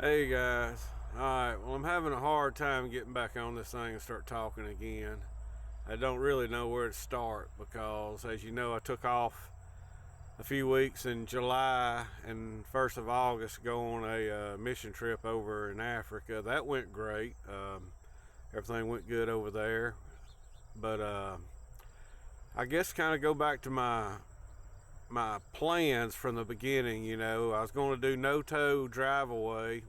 Hey guys. Alright, well, I'm having a hard time getting back on this thing and start talking again. I don't really know where to start because, as you know, I took off a few weeks in July and 1st of August to go on a mission trip over in Africa. That went great. Everything went good over there. But I guess kind of go back to my plans from the beginning. I was going to do no tow drive away,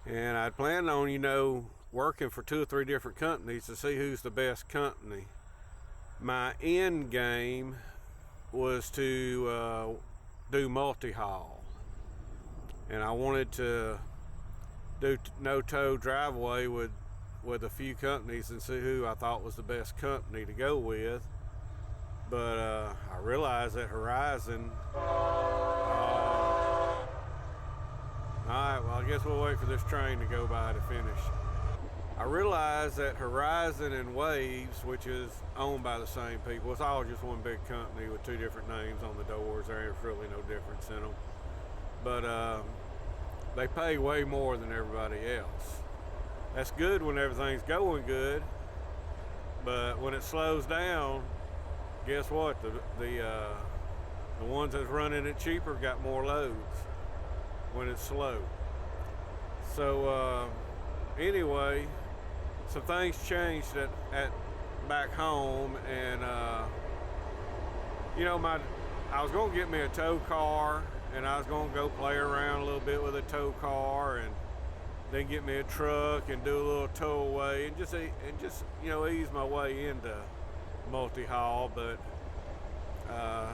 and I'd planned on working for 2 or 3 different companies to see who's the best company. My end game was to do multi-haul, and I wanted to do no tow drive away with a few companies and see who I thought was the best company to go with. But I realized that Horizon. Alright, well, I guess we'll wait for this train to go by to finish. I realized that Horizon and Waves, which is owned by the same people, it's all just one big company with 2 different names on the doors. There ain't really no difference in them. But they pay way more than everybody else. That's good when everything's going good, but when it slows down, guess what? The ones that's running it cheaper got more loads when it's slow. So anyway, some things changed at back home, and I was going to get me a tow car, and I was going to go play around a little bit with a tow car, and then get me a truck and do a little towaway, and just ease my way into multi-haul. But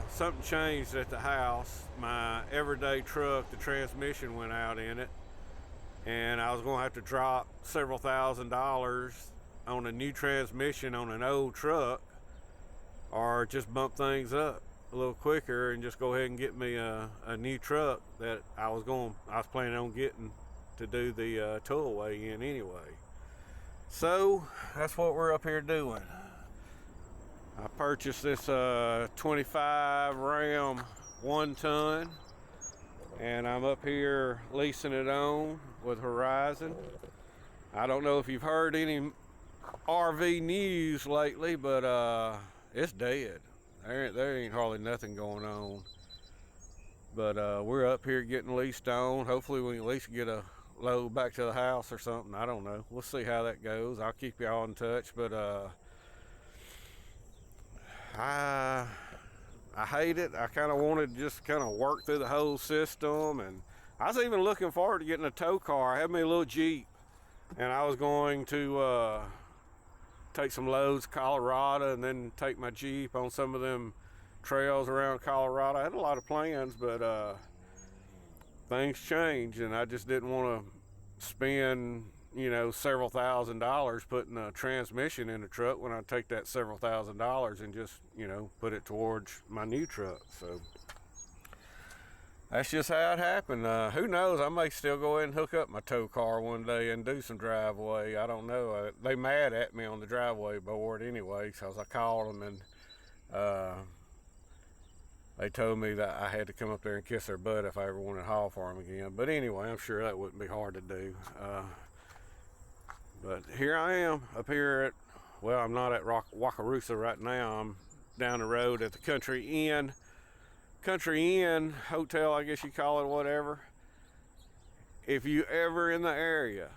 something changed at the house. My everyday truck, the transmission went out in it, and I was going to have to drop several $1,000s on a new transmission on an old truck, or just bump things up a little quicker and just go ahead and get me a new truck that I was planning on getting to do the towaway in anyway. So that's what we're up here doing. I purchased this 25 Ram 1 ton, and I'm up here leasing it on with Horizon. I don't know if you've heard any RV news lately, but it's dead. There ain't hardly nothing going on. But we're up here getting leased on. Hopefully we can at least get a load back to the house or something. I don't know. We'll see how that goes. I'll keep y'all in touch. But I hate it. I kind of wanted to just kind of work through the whole system, and I was even looking forward to getting a tow car. I had me a little Jeep, and I was going to take some loads to Colorado and then take my Jeep on some of them trails around Colorado. I had a lot of plans, but things changed, and I just didn't want to spend several $1,000s putting a transmission in a truck when I take that several $1,000s and just put it towards my new truck. So that's just how it happened. Who knows, I may still go ahead and hook up my tow car one day and do some driveway. I don't know. They mad at me on the driveway board anyway, because I called them, and they told me that I had to come up there and kiss their butt if I ever wanted to haul for them again. But anyway, I'm sure that wouldn't be hard to do. But here I am up here I'm not at Wakarusa right now. I'm down the road at the Country Inn Hotel, I guess you call it, whatever. If you ever in the area,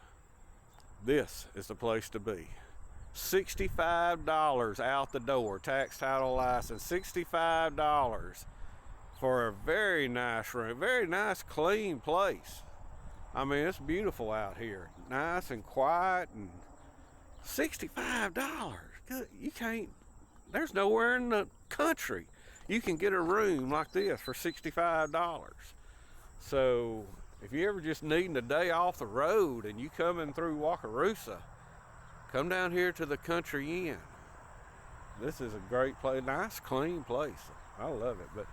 this is the place to be. $65 out the door, tax, title, license. $65 for a very nice room, very nice, clean place. I mean, it's beautiful out here, nice and quiet, and $65. You can't. There's nowhere in the country you can get a room like this for $65. So if you ever just needing a day off the road and you coming through Wakarusa, come down here to the Country Inn. This is a great place, nice, clean place. I love it. But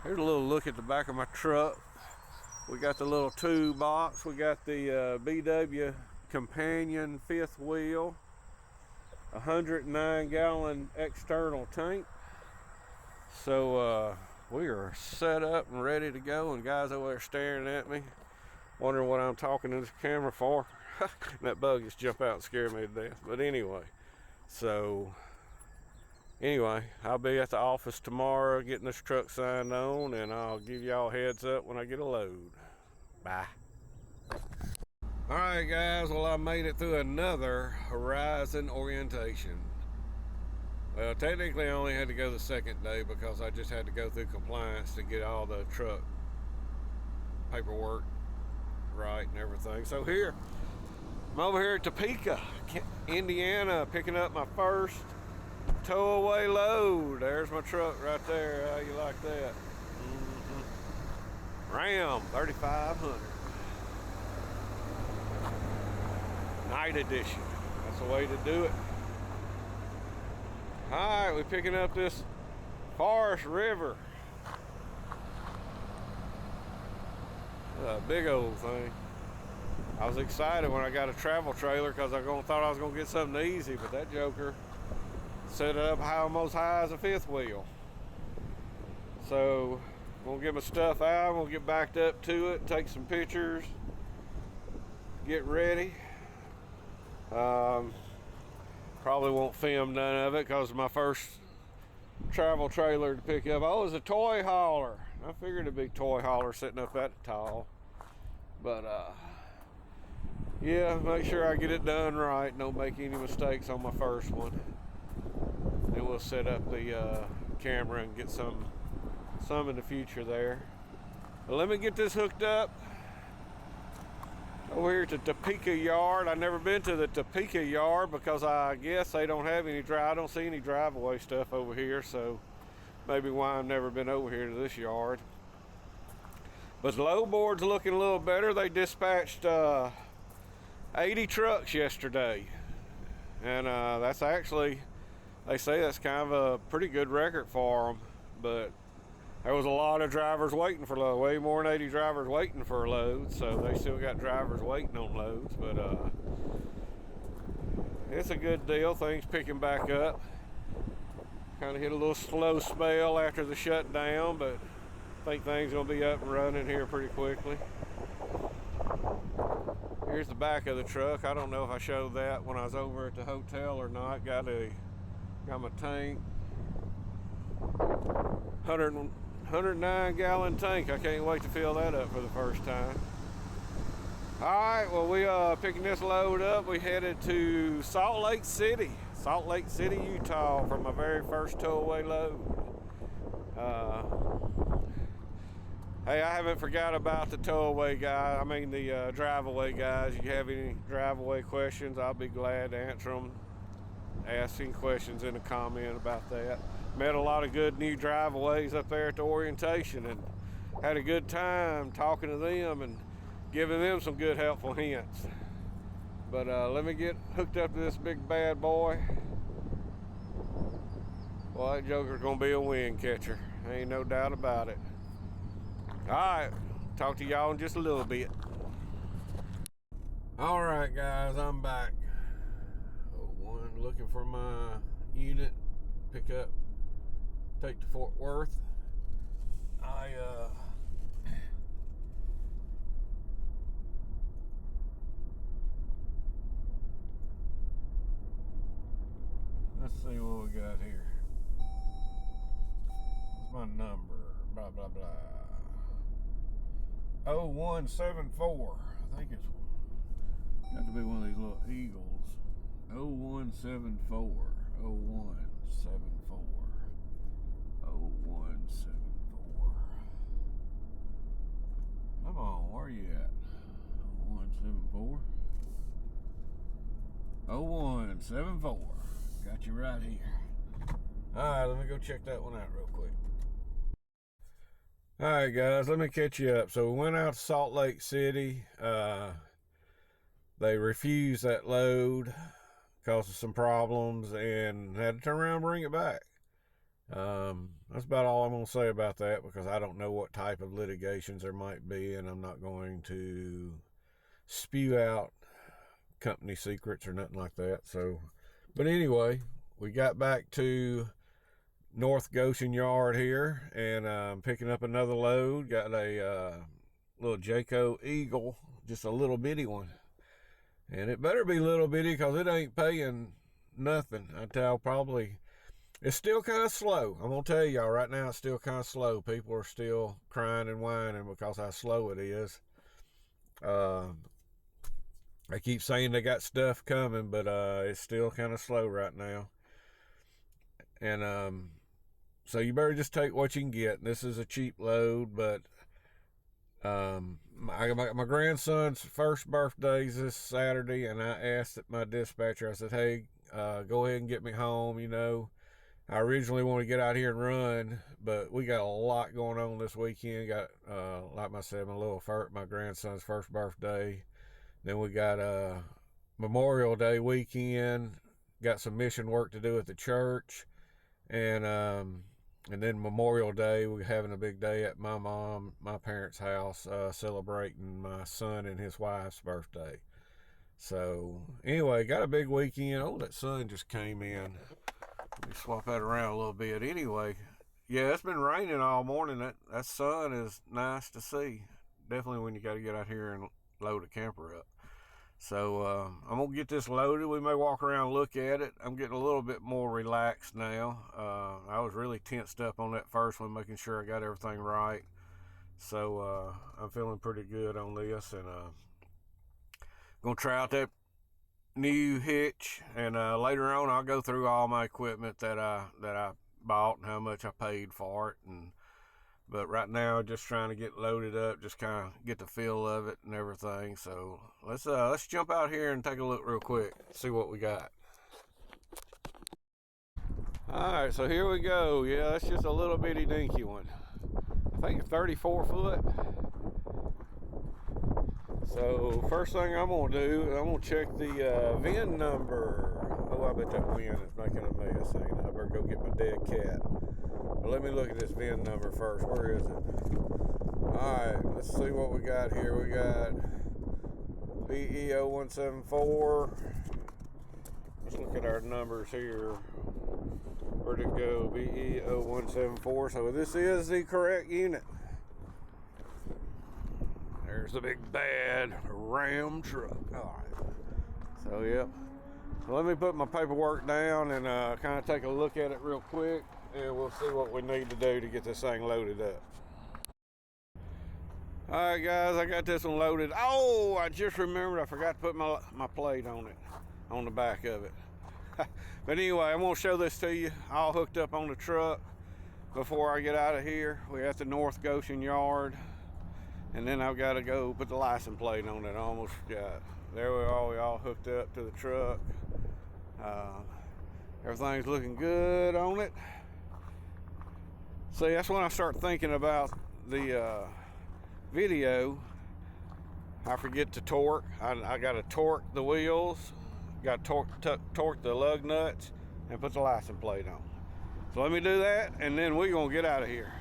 here's a little look at the back of my truck. We got the little tube box. We got the BW Companion 5th wheel, 109-gallon external tank. So we are set up and ready to go, and guys over there staring at me. wondering what I'm talking to this camera for. That bug just jumped out and scared me to death. But anyway, so I'll be at the office tomorrow getting this truck signed on, and I'll give y'all a heads up when I get a load. Bye. All right, guys. Well, I made it through another Horizon orientation. Well, technically I only had to go the second day because I just had to go through compliance to get all the truck paperwork right and everything. So here, I'm over here at Topeka, Indiana, picking up my first towaway load. There's my truck right there. How you like that? Ram 3500. Night edition. That's the way to do it. Alright, we're picking up this Forest River. A big old thing. I was excited when I got a travel trailer because I thought I was going to get something easy, but that joker set it up almost high as a fifth wheel. So, I'm going to get my stuff out, I'm going to get backed up to it, take some pictures, get ready. Probably won't film none of it because my first travel trailer to pick up. Oh, it was a toy hauler. I figured it'd be a toy hauler sitting up that tall. But yeah, make sure I get it done right. Don't make any mistakes on my first one. Then we'll set up the camera and get some in the future there. But let me get this hooked up. Over here to Topeka Yard. I've never been to the Topeka Yard because I guess they don't have any I don't see any driveway stuff over here, so maybe why I've never been over here to this yard. But the load board's looking a little better. They dispatched 80 trucks yesterday, and that's actually, they say that's kind of a pretty good record for them, but there was a lot of drivers waiting for load, way more than 80 drivers waiting for a load, so they still got drivers waiting on loads, but it's a good deal. Things picking back up. Kind of hit a little slow spell after the shutdown, but I think things gonna be up and running here pretty quickly. Here's the back of the truck. I don't know if I showed that when I was over at the hotel or not. Got my tank. 109 gallon tank. I can't wait to fill that up for the first time. Alright, well, we picking this load up. We headed to Salt Lake City, Utah for my very first towaway load. Hey, I haven't forgot about the towaway guy. The drive-away guys. If you have any drive-away questions, I'll be glad to answer them. Asking questions in a comment about that. Met a lot of good new driveaways up there at the orientation and had a good time talking to them and giving them some good helpful hints. But let me get hooked up to this big bad boy. Well, that joker's gonna be a wind catcher. Ain't no doubt about it. All right, talk to y'all in just a little bit. All right, guys, I'm back. Looking for my unit, pick up, take to Fort Worth. Let's see what we got here. What's my number? Blah blah blah. 0174. I think it's got to be one of these little eagles. 0174. 0174. 0174. Come on, where are you at? 0174. 0174. Got you right here. Alright, let me go check that one out real quick. Alright guys, let me catch you up. So we went out to Salt Lake City. They refused that load, caused us some problems, and had to turn around and bring it back. That's about all I'm going to say about that, because I don't know what type of litigations there might be, and I'm not going to spew out company secrets or nothing like that. So, but anyway, we got back to North Goshen Yard here, and I'm picking up another load. Got a little Jayco Eagle, just a little bitty one. And it better be little bitty because it ain't paying nothing until probably. It's still kind of slow. I'm going to tell y'all right now, it's still kind of slow. People are still crying and whining because how slow it is. They keep saying they got stuff coming, but it's still kind of slow right now. And so you better just take what you can get. This is a cheap load, but my grandson's first birthday is this Saturday, and I asked my dispatcher, I said, hey, go ahead and get me home. You know, I originally wanted to get out here and run, but we got a lot going on this weekend. Got, like I said, my grandson's first birthday. Then we got Memorial Day weekend. Got some mission work to do at the church, and then Memorial Day, we're having a big day at my parents' house, celebrating my son and his wife's birthday. So anyway, got a big weekend. Oh, that sun just came in. Let me swap that around a little bit. Anyway, yeah, it's been raining all morning. That sun is nice to see. Definitely when you got to get out here and load a camper up. So I'm going to get this loaded. We may walk around and look at it. I'm getting a little bit more relaxed now. I was really tensed up on that first one, making sure I got everything right. So I'm feeling pretty good on this, and going to try out that new hitch, and later on I'll go through all my equipment that I bought and how much I paid for it. But right now, just trying to get loaded up, just kind of get the feel of it and everything. So let's jump out here and take a look real quick, see what we got. All right, so here we go. Yeah, that's just a little bitty dinky one. I think 34 foot. So first thing I'm gonna do, I'm gonna check the VIN number. Oh, I bet that wind is making a mess. Ain't it? I better go get my dead cat. But let me look at this VIN number first. Where is it? Alright, let's see what we got here. We got BE0174. Let's look at our numbers here. Where'd it go? BE0174. So this is the correct unit. There's the big bad Ram truck. Alright. So, yep. So let me put my paperwork down and kind of take a look at it real quick. And we'll see what we need to do to get this thing loaded up. Alright guys, I got this one loaded. Oh, I just remembered I forgot to put my plate on it, on the back of it. But anyway, I'm going to show this to you all hooked up on the truck before I get out of here. We're at the North Goshen yard. And then I've got to go put the license plate on it. I almost forgot. There we are, we all hooked up to the truck. Everything's looking good on it. See, that's when I start thinking about the video. I forget to torque. I got to torque the wheels, got to torque the lug nuts, and put the license plate on. So let me do that, and then we're going to get out of here.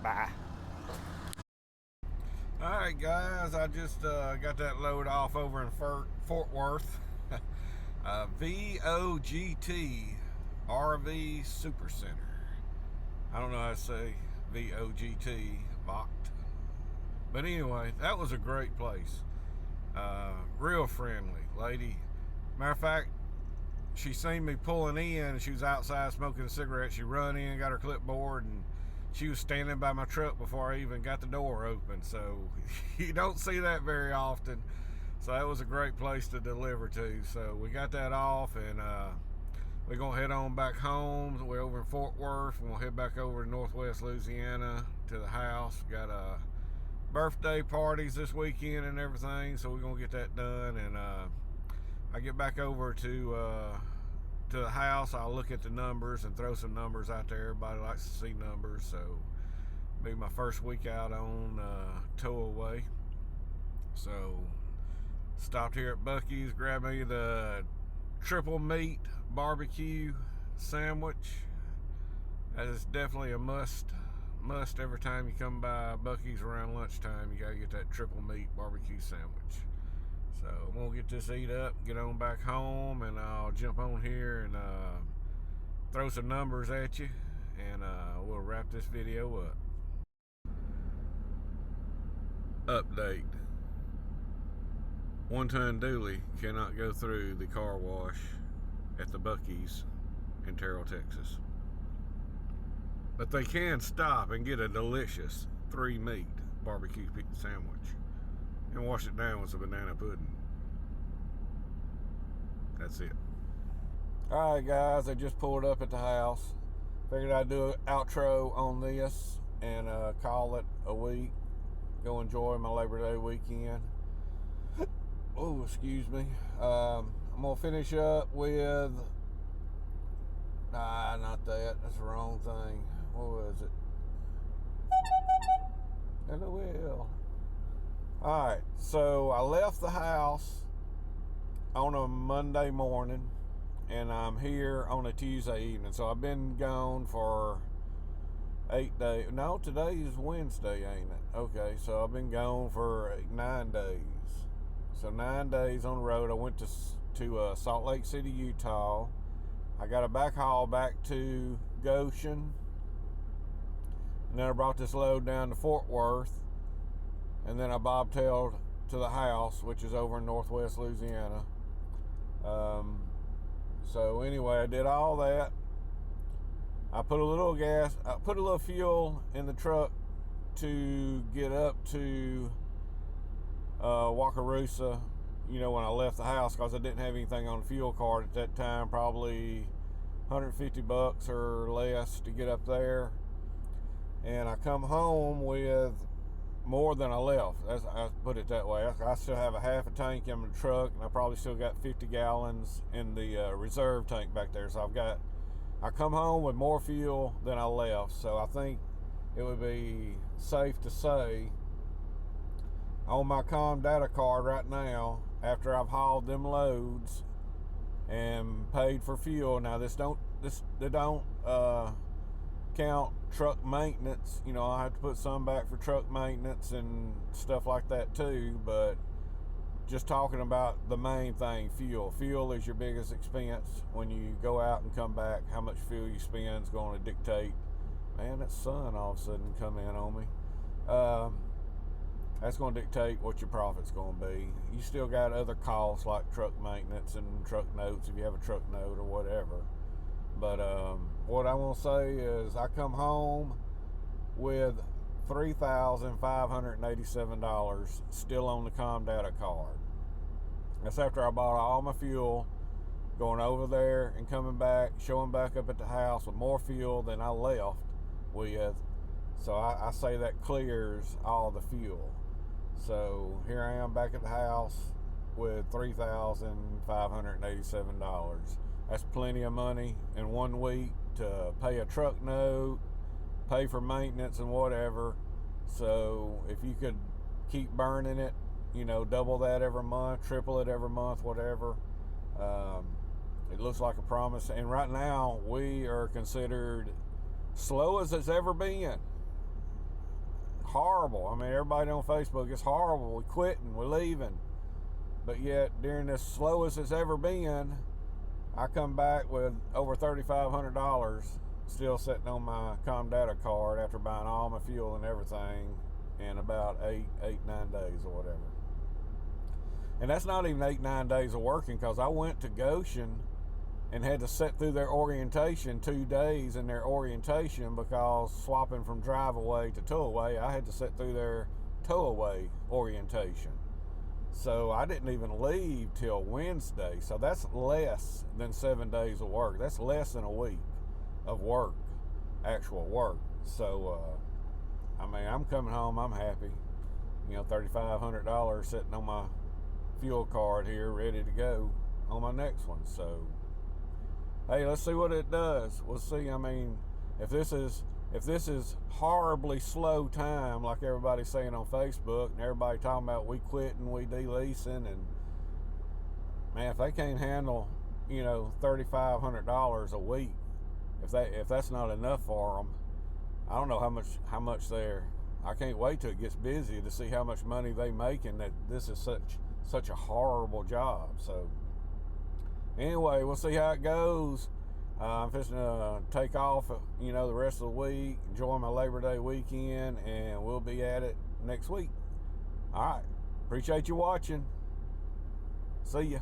Bye. All right, guys, I just got that load off over in Fort Worth. VOGT RV Super Center. I don't know how to say VOGT, Vogt. But anyway, that was a great place. Real friendly lady. Matter of fact, she seen me pulling in and she was outside smoking a cigarette. She run in, got her clipboard, and she was standing by my truck before I even got the door open. So you don't see that very often. So that was a great place to deliver to. So we got that off, and we're going to head on back home. We're over in Fort Worth. We're going to head back over to Northwest Louisiana to the house. We got birthday parties this weekend and everything, so we're going to get that done. And I get back over to the house. I'll look at the numbers and throw some numbers out there. Everybody likes to see numbers, so it'll be my first week out on towaway. So stopped here at Buc-ee's, grabbed me the triple meat barbecue sandwich. That is definitely a must every time you come by Buc-ee's around lunchtime. You gotta get that triple meat barbecue sandwich. So I'm gonna get this eat up, get on back home, and I'll jump on here and throw some numbers at you, and we'll wrap this video up. Update. 1-ton dually cannot go through the car wash at the Buc-ee's in Terrell, Texas. But they can stop and get a delicious 3-meat barbecue sandwich and wash it down with some banana pudding. That's it. Alright guys, I just pulled up at the house. Figured I'd do an outro on this and call it a week. Go enjoy my Labor Day weekend. Oh, excuse me. I'm going to finish up with... Nah, not that. That's the wrong thing. What was it? LOL. Alright, so I left the house on a Monday morning, and I'm here on a Tuesday evening. So I've been gone for 8 days. No, today is Wednesday, ain't it? Okay, so I've been gone for 9 days. So 9 days on the road. I went to Salt Lake City, Utah. I got a back haul back to Goshen. And then I brought this load down to Fort Worth. And then I bobtailed to the house, which is over in northwest Louisiana. So anyway, I did all that. I put a little fuel in the truck to get up to Wakarusa, when I left the house, because I didn't have anything on the fuel card at that time, probably $150 or less to get up there. And I come home with more than I left. I put it that way. I still have a half a tank in the truck, and I probably still got 50 gallons in the reserve tank back there. So I come home with more fuel than I left. So I think it would be safe to say on my Com data card right now, after I've hauled them loads and paid for fuel. Now they don't count truck maintenance. I have to put some back for truck maintenance and stuff like that too, but just talking about the main thing, fuel. Fuel is your biggest expense when you go out and come back. How much fuel you spend is going to dictate. Man, that sun all of a sudden come in on me. That's going to dictate what your profit's going to be. You still got other costs like truck maintenance and truck notes if you have a truck note or whatever. But what I want to say is I come home with $3,587 still on the Com data card. That's after I bought all my fuel, going over there and coming back, showing back up at the house with more fuel than I left with. So I say that clears all the fuel. So here I am back at the house with $3,587. That's plenty of money in 1 week to pay a truck note, pay for maintenance and whatever. So if you could keep burning it, double that every month, triple it every month, whatever, it looks like a promise. And right now we are considered slow as it's ever been. Horrible. I mean, everybody on Facebook, it's horrible. We're quitting, we're leaving. But yet during this slowest it's ever been, I come back with over $3,500 still sitting on my Com data card after buying all my fuel and everything in about 9 days or whatever. And that's not even 9 days of working, because I went to Goshen and had to sit through their orientation 2 days in their orientation, because swapping from drive-away to tow-away, I had to sit through their tow-away orientation. So I didn't even leave till Wednesday. So that's less than 7 days of work. That's less than a week of work, actual work. So, I'm coming home, I'm happy. $3,500 sitting on my fuel card here, ready to go on my next one. So, hey, let's see what it does. We'll see. If this is horribly slow time, like everybody's saying on Facebook, and everybody talking about we quitting, we de-leasing, and man, if they can't handle, $3,500 a week, if that's not enough for them, I don't know how much they're. I can't wait till it gets busy to see how much money they making. That this is such a horrible job. So anyway, we'll see how it goes. I'm fixing to take off, the rest of the week, enjoy my Labor Day weekend, and we'll be at it next week. All right. Appreciate you watching. See ya.